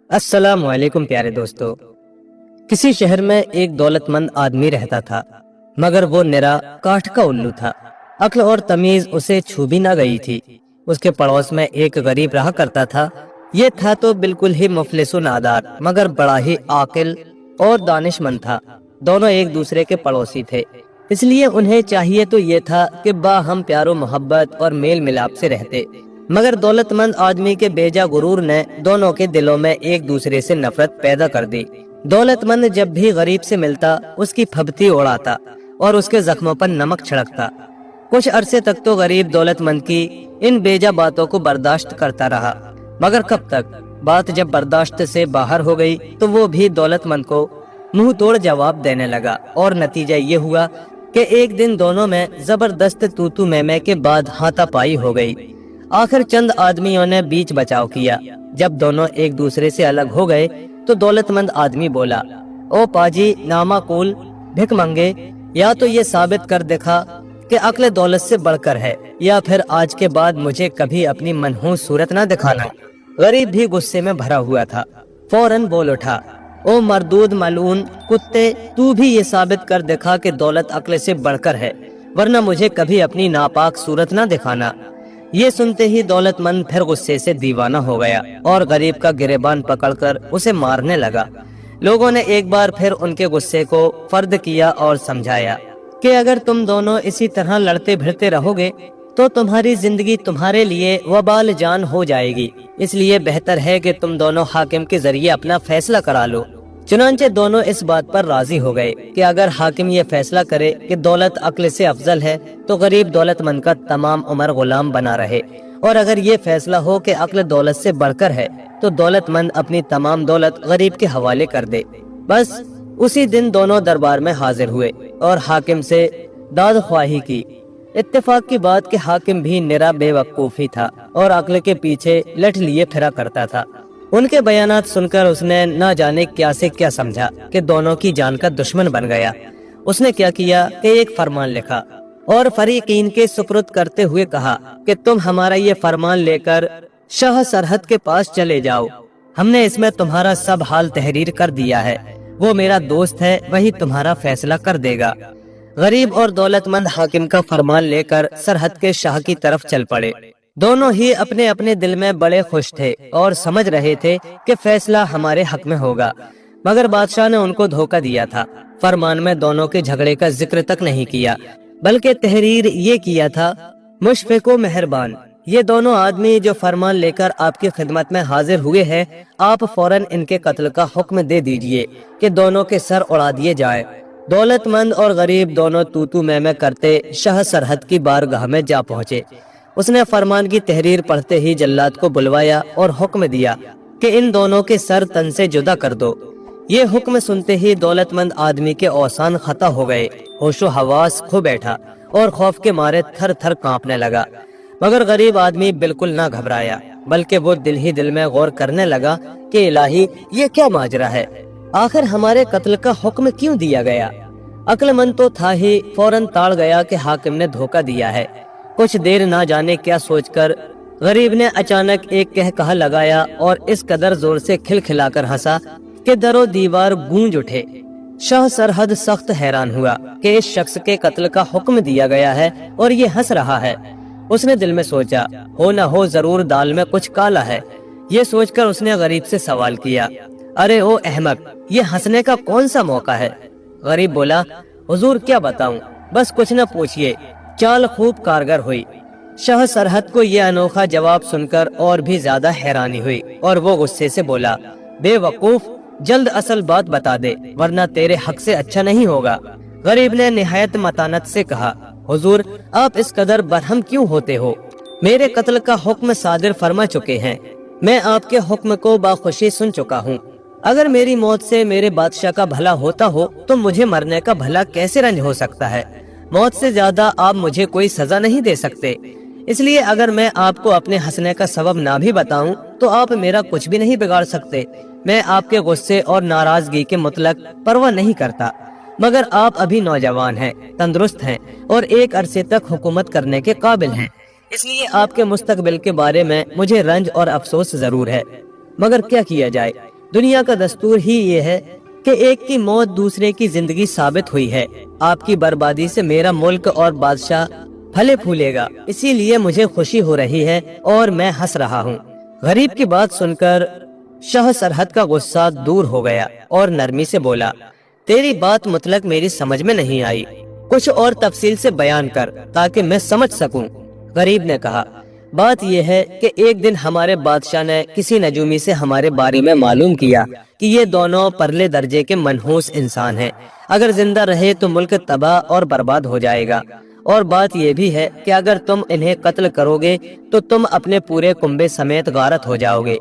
السلام علیکم پیارے دوستو۔ کسی شہر میں ایک دولت مند آدمی رہتا تھا، مگر وہ نرا کاٹھ کا الو تھا۔ عقل اور تمیز اسے چھو بھی نہ گئی تھی۔ اس کے پڑوس میں ایک غریب رہا کرتا تھا۔ یہ تھا تو بالکل ہی مفلس و نادار، مگر بڑا ہی عاقل اور دانش مند تھا۔ دونوں ایک دوسرے کے پڑوسی تھے، اس لیے انہیں چاہیے تو یہ تھا کہ باہم پیار و محبت اور میل ملاپ سے رہتے، مگر دولت مند آدمی کے بیجا غرور نے دونوں کے دلوں میں ایک دوسرے سے نفرت پیدا کر دی۔ دولت مند جب بھی غریب سے ملتا اس کی پھبتی اڑاتا اور اس کے زخموں پر نمک چھڑکتا۔ کچھ عرصے تک تو غریب دولت مند کی ان بیجا باتوں کو برداشت کرتا رہا، مگر کب تک؟ بات جب برداشت سے باہر ہو گئی تو وہ بھی دولت مند کو منہ توڑ جواب دینے لگا، اور نتیجہ یہ ہوا کہ ایک دن دونوں میں زبردست تو میں کے بعد ہاتھا پائی ہو گئی۔ آخر چند آدمیوں نے بیچ بچاؤ کیا۔ جب دونوں ایک دوسرے سے الگ ہو گئے تو دولت مند آدمی بولا، او پاجی نامعقول بھک منگے، یا تو یہ ثابت کر دکھا کہ عقل دولت سے بڑھ کر ہے، یا پھر آج کے بعد مجھے کبھی اپنی منحوس صورت نہ دکھانا۔ غریب بھی غصے میں بھرا ہوا تھا، فوراً بول اٹھا، او مردود ملعون کتے، تو بھی یہ ثابت کر دکھا کہ دولت عقل سے بڑھ کر ہے، ورنہ مجھے کبھی اپنی ناپاک صورت نہ دکھانا۔ یہ سنتے ہی دولت مند پھر غصے سے دیوانہ ہو گیا اور غریب کا گریبان پکڑ کر اسے مارنے لگا۔ لوگوں نے ایک بار پھر ان کے غصے کو فرد کیا اور سمجھایا کہ اگر تم دونوں اسی طرح لڑتے بھڑتے رہو گے تو تمہاری زندگی تمہارے لیے وبال جان ہو جائے گی، اس لیے بہتر ہے کہ تم دونوں حاکم کے ذریعے اپنا فیصلہ کرا لو۔ چنانچہ دونوں اس بات پر راضی ہو گئے کہ اگر حاکم یہ فیصلہ کرے کہ دولت عقل سے افضل ہے تو غریب دولت مند کا تمام عمر غلام بنا رہے، اور اگر یہ فیصلہ ہو کہ عقل دولت سے بڑھ کر ہے تو دولت مند اپنی تمام دولت غریب کے حوالے کر دے۔ بس اسی دن دونوں دربار میں حاضر ہوئے اور حاکم سے داد خواہی کی۔ اتفاق کی بات کہ حاکم بھی نرا بے وقوفی تھا اور عقل کے پیچھے لٹ لیے پھرا کرتا تھا۔ ان کے بیانات سن کر اس نے نہ جانے کیا سے کیا سمجھا کہ دونوں کی جان کا دشمن بن گیا۔ اس نے کیا کیا کہ ایک فرمان لکھا اور فریقین کے سپرد کرتے ہوئے کہا کہ تم ہمارا یہ فرمان لے کر شاہ سرحد کے پاس چلے جاؤ، ہم نے اس میں تمہارا سب حال تحریر کر دیا ہے، وہ میرا دوست ہے، وہی تمہارا فیصلہ کر دے گا۔ غریب اور دولت مند حاکم کا فرمان لے کر سرحد کے شاہ کی طرف چل پڑے۔ دونوں ہی اپنے اپنے دل میں بڑے خوش تھے اور سمجھ رہے تھے کہ فیصلہ ہمارے حق میں ہوگا، مگر بادشاہ نے ان کو دھوکہ دیا تھا۔ فرمان میں دونوں کے جھگڑے کا ذکر تک نہیں کیا، بلکہ تحریر یہ کیا تھا، مشفق و مہربان، یہ دونوں آدمی جو فرمان لے کر آپ کی خدمت میں حاضر ہوئے ہیں، آپ فوراً ان کے قتل کا حکم دے دیجئے کہ دونوں کے سر اڑا دیے جائے۔ دولت مند اور غریب دونوں تو میں کرتے شاہ سرحد کی بارگاہ میں جا پہنچے۔ اس نے فرمان کی تحریر پڑھتے ہی جلاد کو بلوایا اور حکم دیا کہ ان دونوں کے سر تن سے جدا کر دو۔ یہ حکم سنتے ہی دولت مند آدمی کے اوسان خطا ہو گئے، ہوش و حواس کھو بیٹھا اور خوف کے مارے تھر تھر کانپنے لگا، مگر غریب آدمی بالکل نہ گھبرایا، بلکہ وہ دل ہی دل میں غور کرنے لگا کہ الہی یہ کیا ماجرا ہے، آخر ہمارے قتل کا حکم کیوں دیا گیا؟ عقل مند تو تھا ہی، فوراً تاڑ گیا کہ حاکم نے دھوکہ دیا ہے۔ کچھ دیر نہ جانے کیا سوچ کر غریب نے اچانک ایک کہا لگایا اور اس قدر زور سے کھلکھلا کر ہنسا کہ در و دیوار گونج اٹھے۔ شاہ سرحد سخت حیران ہوا کہ اس شخص کے قتل کا حکم دیا گیا ہے اور یہ ہنس رہا ہے۔ اس نے دل میں سوچا، ہو نہ ہو ضرور دال میں کچھ کالا ہے۔ یہ سوچ کر اس نے غریب سے سوال کیا، ارے او احمق، یہ ہنسنے کا کون سا موقع ہے؟ غریب بولا، حضور کیا بتاؤں، بس کچھ نہ پوچھئے، چال خوب کارگر ہوئی۔ شاہ سرحد کو یہ انوکھا جواب سن کر اور بھی زیادہ حیرانی ہوئی اور وہ غصے سے بولا، بے وقوف، جلد اصل بات بتا دے ورنہ تیرے حق سے اچھا نہیں ہوگا۔ غریب نے نہایت متانت سے کہا، حضور آپ اس قدر برہم کیوں ہوتے ہو؟ میرے قتل کا حکم صادر فرما چکے ہیں، میں آپ کے حکم کو باخوشی سن چکا ہوں۔ اگر میری موت سے میرے بادشاہ کا بھلا ہوتا ہو تو مجھے مرنے کا بھلا کیسے رنج ہو سکتا ہے؟ موت سے زیادہ آپ مجھے کوئی سزا نہیں دے سکتے، اس لیے اگر میں آپ کو اپنے ہنسنے کا سبب نہ بھی بتاؤں تو آپ میرا کچھ بھی نہیں بگاڑ سکتے۔ میں آپ کے غصے اور ناراضگی کے مطلق پرواہ نہیں کرتا، مگر آپ ابھی نوجوان ہیں، تندرست ہیں اور ایک عرصے تک حکومت کرنے کے قابل ہیں، اس لیے آپ کے مستقبل کے بارے میں مجھے رنج اور افسوس ضرور ہے، مگر کیا کیا جائے؟ دنیا کا دستور ہی یہ ہے کہ ایک کی موت دوسرے کی زندگی ثابت ہوئی ہے۔ آپ کی بربادی سے میرا ملک اور بادشاہ پھلے پھولے گا، اسی لیے مجھے خوشی ہو رہی ہے اور میں ہنس رہا ہوں۔ غریب کی بات سن کر شاہ سرحد کا غصہ دور ہو گیا اور نرمی سے بولا، تیری بات مطلق میری سمجھ میں نہیں آئی، کچھ اور تفصیل سے بیان کر تاکہ میں سمجھ سکوں۔ غریب نے کہا، بات یہ ہے کہ ایک دن ہمارے بادشاہ نے کسی نجومی سے ہمارے بارے میں معلوم کیا کہ یہ دونوں پرلے درجے کے منحوس انسان ہیں، اگر زندہ رہے تو ملک تباہ اور برباد ہو جائے گا، اور بات یہ بھی ہے کہ اگر تم انہیں قتل کرو گے تو تم اپنے پورے کنبے سمیت غارت ہو جاؤ گے۔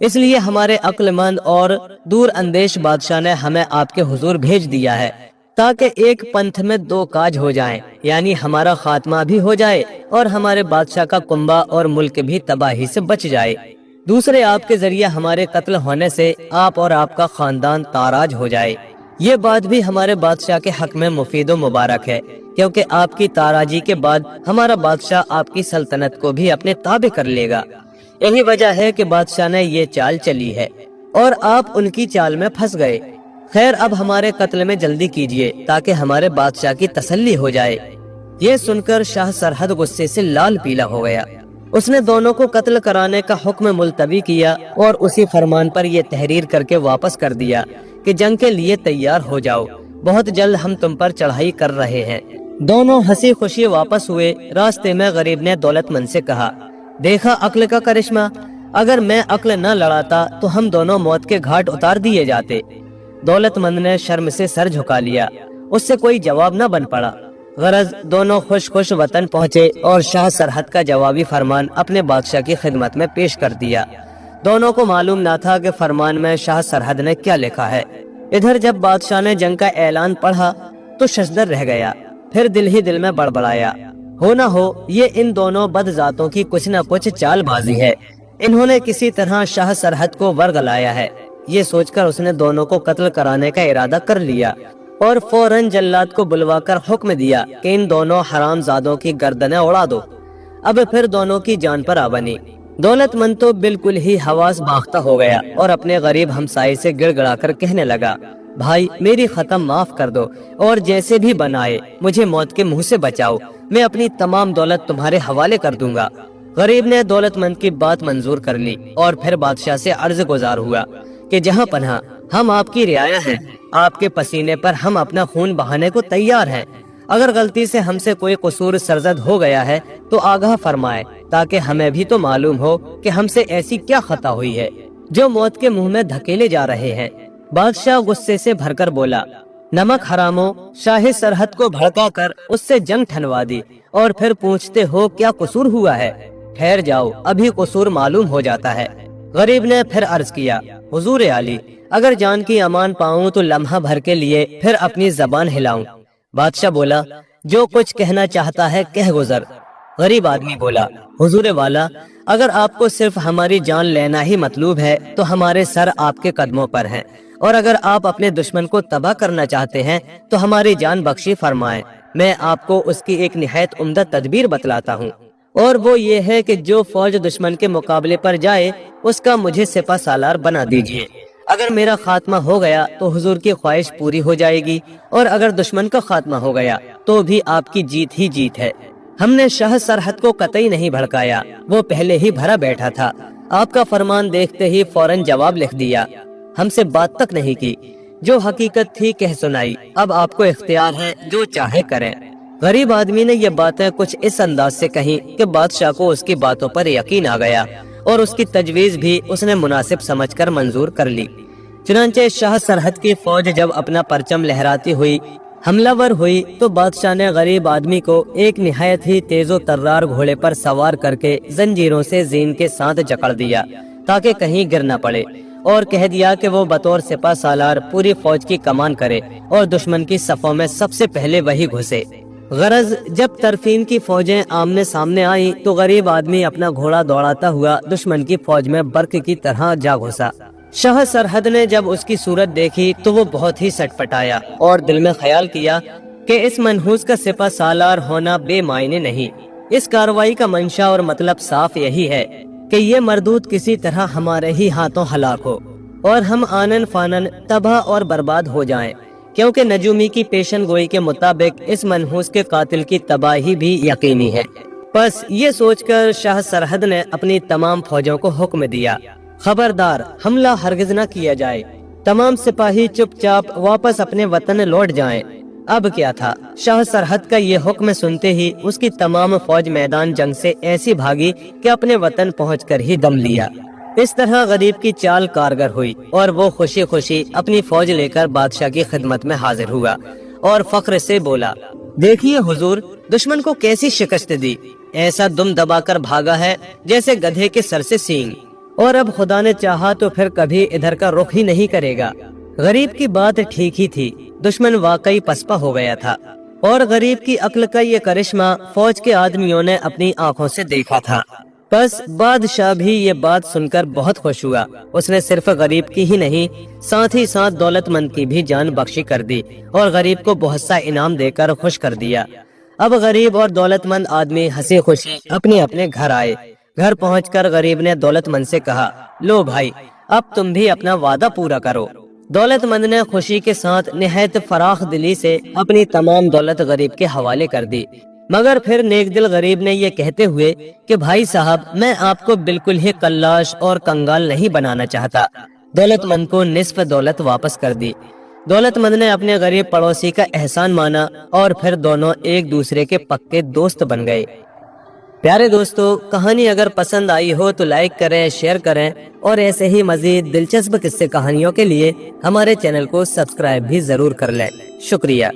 اس لیے ہمارے عقل مند اور دور اندیش بادشاہ نے ہمیں آپ کے حضور بھیج دیا ہے تاکہ ایک پنتھ میں دو کاج ہو جائیں، یعنی ہمارا خاتمہ بھی ہو جائے اور ہمارے بادشاہ کا کنبہ اور ملک بھی تباہی سے بچ جائے۔ دوسرے، آپ کے ذریعے ہمارے قتل ہونے سے آپ اور آپ کا خاندان تاراج ہو جائے۔ یہ بات بھی ہمارے بادشاہ کے حق میں مفید و مبارک ہے، کیونکہ آپ کی تاراجی کے بعد ہمارا بادشاہ آپ کی سلطنت کو بھی اپنے تابع کر لے گا۔ یہی وجہ ہے کہ بادشاہ نے یہ چال چلی ہے اور آپ ان کی چال میں پھنس گئے۔ خیر، اب ہمارے قتل میں جلدی کیجیے تاکہ ہمارے بادشاہ کی تسلی ہو جائے۔ یہ سن کر شاہ سرحد غصے سے لال پیلا ہو گیا۔ اس نے دونوں کو قتل کرانے کا حکم ملتوی کیا اور اسی فرمان پر یہ تحریر کر کے واپس کر دیا کہ جنگ کے لیے تیار ہو جاؤ، بہت جلد ہم تم پر چڑھائی کر رہے ہیں۔ دونوں ہنسی خوشی واپس ہوئے۔ راستے میں غریب نے دولت مند سے کہا، دیکھا عقل کا کرشمہ، اگر میں عقل نہ لڑاتا تو ہم دونوں موت کے گھاٹ اتار دیے جاتے۔ دولت مند نے شرم سے سر جھکا لیا، اس سے کوئی جواب نہ بن پڑا۔ غرض دونوں خوش خوش وطن پہنچے اور شاہ سرحد کا جوابی فرمان اپنے بادشاہ کی خدمت میں پیش کر دیا۔ دونوں کو معلوم نہ تھا کہ فرمان میں شاہ سرحد نے کیا لکھا ہے۔ ادھر جب بادشاہ نے جنگ کا اعلان پڑھا تو ششدر رہ گیا، پھر دل ہی دل میں بڑبڑایا، ہو نہ ہو یہ ان دونوں بد ذاتوں کی کچھ نہ کچھ چال بازی ہے، انہوں نے کسی طرح شاہ سرحد کو ورگلایا ہے۔ یہ سوچ کر اس نے دونوں کو قتل کرانے کا ارادہ کر لیا اور فوراً جلاد کو بلوا کر حکم دیا کہ ان دونوں حرام زادوں کی گردنیں اڑا دو۔ اب پھر دونوں کی جان پر آ بنی۔ دولت مند تو بالکل ہی حواس باختہ ہو گیا اور اپنے غریب ہمسائے سے گڑ گڑا کر کہنے لگا، بھائی میری ختم معاف کر دو اور جیسے بھی بنائے مجھے موت کے منہ سے بچاؤ، میں اپنی تمام دولت تمہارے حوالے کر دوں گا۔ غریب نے دولت مند کی بات منظور کر لی اور پھر بادشاہ سے عرض گزار ہوا کہ جہاں پناہ ہم آپ کی رعایا ہیں، آپ کے پسینے پر ہم اپنا خون بہانے کو تیار ہیں، اگر غلطی سے ہم سے کوئی قصور سرزد ہو گیا ہے تو آگاہ فرمائے تاکہ ہمیں بھی تو معلوم ہو کہ ہم سے ایسی کیا خطا ہوئی ہے جو موت کے منہ میں دھکیلے جا رہے ہیں۔ بادشاہ غصے سے بھر کر بولا، نمک حرامو، شاہ سرحد کو بھڑکا کر اس سے جنگ ٹھنوا دی اور پھر پوچھتے ہو کیا قصور ہوا ہے؟ ٹھہر جاؤ، ابھی قصور معلوم ہو جاتا ہے۔ غریب نے پھر عرض کیا، حضور عالی، اگر جان کی امان پاؤں تو لمحہ بھر کے لیے پھر اپنی زبان ہلاؤں۔ بادشاہ بولا، جو کچھ کہنا چاہتا ہے کہہ گزر۔ غریب آدمی بولا، حضور والا، اگر آپ کو صرف ہماری جان لینا ہی مطلوب ہے تو ہمارے سر آپ کے قدموں پر ہیں، اور اگر آپ اپنے دشمن کو تباہ کرنا چاہتے ہیں تو ہماری جان بخشی فرمائیں۔ میں آپ کو اس کی ایک نہایت عمدہ تدبیر بتلاتا ہوں، اور وہ یہ ہے کہ جو فوج دشمن کے مقابلے پر جائے اس کا مجھے سپہ سالار بنا دیجیے۔ اگر میرا خاتمہ ہو گیا تو حضور کی خواہش پوری ہو جائے گی، اور اگر دشمن کا خاتمہ ہو گیا تو بھی آپ کی جیت ہی جیت ہے۔ ہم نے شاہ سرحد کو قطعی نہیں بھڑکایا، وہ پہلے ہی بھرا بیٹھا تھا، آپ کا فرمان دیکھتے ہی فوراً جواب لکھ دیا، ہم سے بات تک نہیں کی، جو حقیقت تھی کہہ سنائی، اب آپ کو اختیار ہے، جو چاہے کریں۔ غریب آدمی نے یہ باتیں کچھ اس انداز سے کہیں کہ بادشاہ کو اس کی باتوں پر یقین آ گیا اور اس کی تجویز بھی اس نے مناسب سمجھ کر منظور کر لی۔ چنانچہ شاہ سرحد کی فوج جب اپنا پرچم لہراتی ہوئی حملہ ور ہوئی تو بادشاہ نے غریب آدمی کو ایک نہایت ہی تیز و ترار گھوڑے پر سوار کر کے زنجیروں سے زین کے ساتھ جکڑ دیا تاکہ کہیں گر نہ پڑے، اور کہہ دیا کہ وہ بطور سپہ سالار پوری فوج کی کمان کرے اور دشمن کی صفوں میں سب سے پہلے وہی گھسے۔ غرض جب طرفین کی فوجیں آمنے سامنے آئیں تو غریب آدمی اپنا گھوڑا دوڑاتا ہوا دشمن کی فوج میں برق کی طرح جا گھسا۔ شاہ سرحد نے جب اس کی صورت دیکھی تو وہ بہت ہی سٹ پٹایا اور دل میں خیال کیا کہ اس منحوس کا سپہ سالار ہونا بے معنی نہیں۔ اس کارروائی کا منشا اور مطلب صاف یہی ہے کہ یہ مردود کسی طرح ہمارے ہی ہاتھوں ہلاک ہو۔ اور ہم آنن فانن تباہ اور برباد ہو جائیں، کیونکہ نجومی کی پیشن گوئی کے مطابق اس منحوس کے قاتل کی تباہی بھی یقینی ہے۔ بس یہ سوچ کر شاہ سرحد نے اپنی تمام فوجوں کو حکم دیا، خبردار، حملہ ہرگز نہ کیا جائے، تمام سپاہی چپ چاپ واپس اپنے وطن لوٹ جائیں۔ اب کیا تھا، شاہ سرحد کا یہ حکم سنتے ہی اس کی تمام فوج میدان جنگ سے ایسی بھاگی کہ اپنے وطن پہنچ کر ہی دم لیا۔ اس طرح غریب کی چال کارگر ہوئی اور وہ خوشی خوشی اپنی فوج لے کر بادشاہ کی خدمت میں حاضر ہوا اور فخر سے بولا، دیکھیے حضور، دشمن کو کیسی شکست دی، ایسا دم دبا کر بھاگا ہے جیسے گدھے کے سر سے سینگ، اور اب خدا نے چاہا تو پھر کبھی ادھر کا رخ ہی نہیں کرے گا۔ غریب کی بات ٹھیک ہی تھی، دشمن واقعی پسپا ہو گیا تھا، اور غریب کی عقل کا یہ کرشمہ فوج کے آدمیوں نے اپنی آنکھوں سے دیکھا تھا۔ بس بادشاہ بھی یہ بات سن کر بہت خوش ہوا، اس نے صرف غریب کی ہی نہیں، ساتھ ہی ساتھ دولت مند کی بھی جان بخشی کر دی اور غریب کو بہت سا انعام دے کر خوش کر دیا۔ اب غریب اور دولت مند آدمی ہنسی خوشی اپنے اپنے گھر آئے۔ گھر پہنچ کر غریب نے دولت مند سے کہا، لو بھائی، اب تم بھی اپنا وعدہ پورا کرو۔ دولت مند نے خوشی کے ساتھ نہایت فراخ دلی سے اپنی تمام دولت غریب کے حوالے کر دی، مگر پھر نیک دل غریب نے یہ کہتے ہوئے کہ بھائی صاحب، میں آپ کو بالکل ہی کلاش اور کنگال نہیں بنانا چاہتا، دولت مند کو نصف دولت واپس کر دی۔ دولت مند نے اپنے غریب پڑوسی کا احسان مانا اور پھر دونوں ایک دوسرے کے پکے دوست بن گئے۔ پیارے دوستو، کہانی اگر پسند آئی ہو تو لائک کریں، شیئر کریں، اور ایسے ہی مزید دلچسپ قصے کہانیوں کے لیے ہمارے چینل کو سبسکرائب بھی ضرور کر لیں۔ شکریہ۔